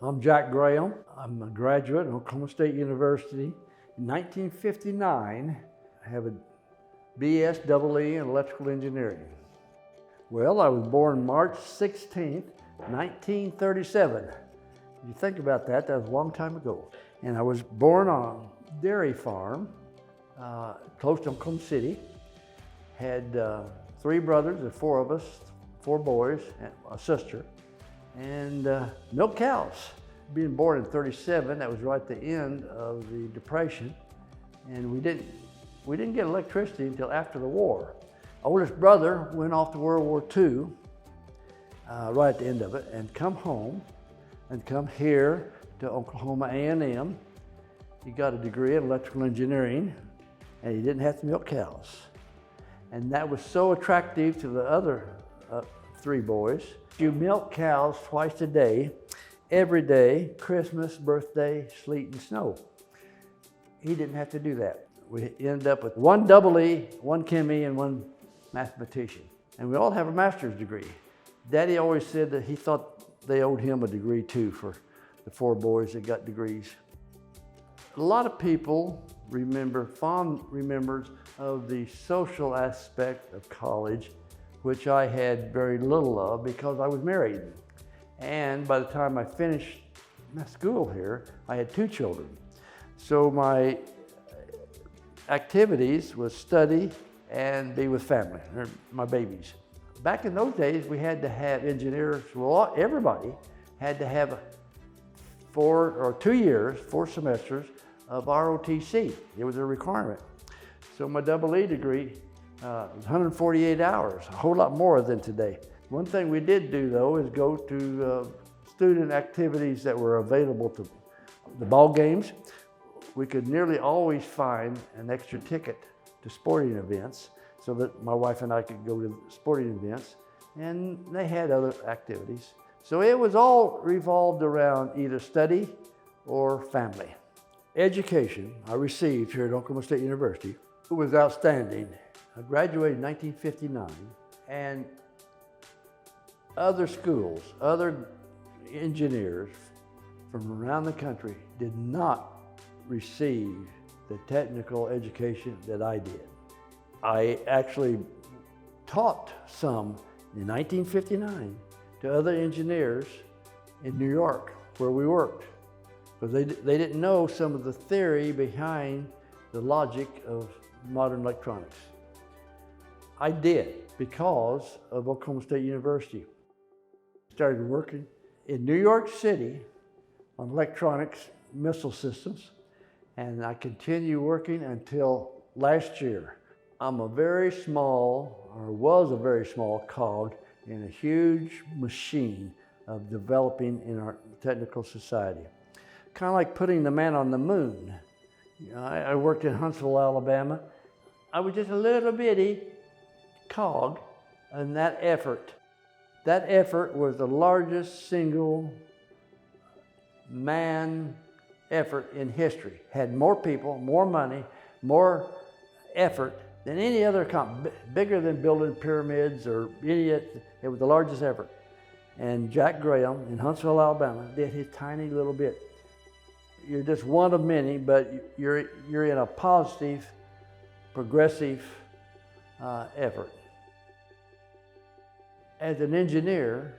I'm Jack Graham. I'm a graduate of Oklahoma State University. In 1959, I have a BSEE in electrical engineering. Well, I was born March 16th, 1937. If you think about that, that was a long time ago. And I was born on a dairy farm close to Oklahoma City. Had 3 brothers, and 4 of us, 4 boys, and a sister. And milk cows. Being born in 37, that was right at the end of the Depression, and we didn't get electricity until after the war. Oldest brother went off to World War II, right at the end of it, and come home, and come here to Oklahoma A&M. He got a degree in electrical engineering, and he didn't have to milk cows. And that was so attractive to the other 3 boys. You milk cows twice a day, every day, Christmas, birthday, sleet and snow. He didn't have to do that. We ended up with 1 EE, 1 chemie, and 1 mathematician. And we all have a master's degree. Daddy always said that he thought they owed him a degree too for the 4 boys that got degrees. A lot of people remember, fond remembers of the social aspect of college, which I had very little of because I was married. And by the time I finished my school here, I had 2 children. So my activities was study and be with family, or my babies. Back in those days, we had to have engineers, well, everybody had to have 2 years, 4 semesters of ROTC. It was a requirement. So my EE degree was 148 hours, a whole lot more than today. One thing we did do though is go to student activities that were available to the ball games. We could nearly always find an extra ticket to sporting events so that my wife and I could go to sporting events, and they had other activities. So it was all revolved around either study or family. Education I received here at Oklahoma State University was outstanding. I graduated in 1959, and other schools, other engineers from around the country did not receive the technical education that I did. I actually taught some in 1959 to other engineers in New York where we worked, because they didn't know some of the theory behind the logic of modern electronics. I did because of Oklahoma State University. Started working in New York City on electronics missile systems, and I continue working until last year. I'm a very small, or was a very small cog in a huge machine of developing in our technical society. Kind of like putting the man on the moon. You know, I worked in Huntsville, Alabama. I was just a little bitty cog in that effort. That effort was the largest single man effort in history. Had more people, more money, more effort than any other company, bigger than building pyramids or any. It was the largest effort. And Jack Graham in Huntsville, Alabama did his tiny little bit. You're just one of many, but you're in a positive, progressive effort. As an engineer,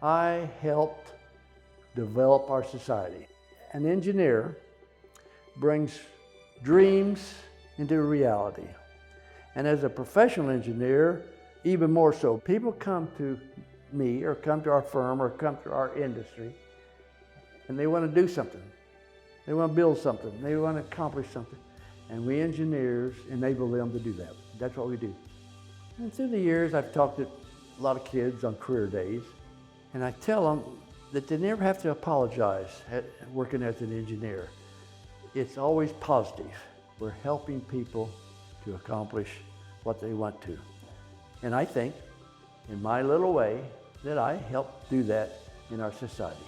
I helped develop our society. An engineer brings dreams into reality. And as a professional engineer, even more so. People come to me or come to our firm or come to our industry and they want to do something. They want to build something. They want to accomplish something. And we engineers enable them to do that. That's what we do. And through the years, I've talked to a lot of kids on career days, and I tell them that they never have to apologize at working as an engineer. It's always positive. We're helping people to accomplish what they want to. And I think, in my little way, that I help do that in our society.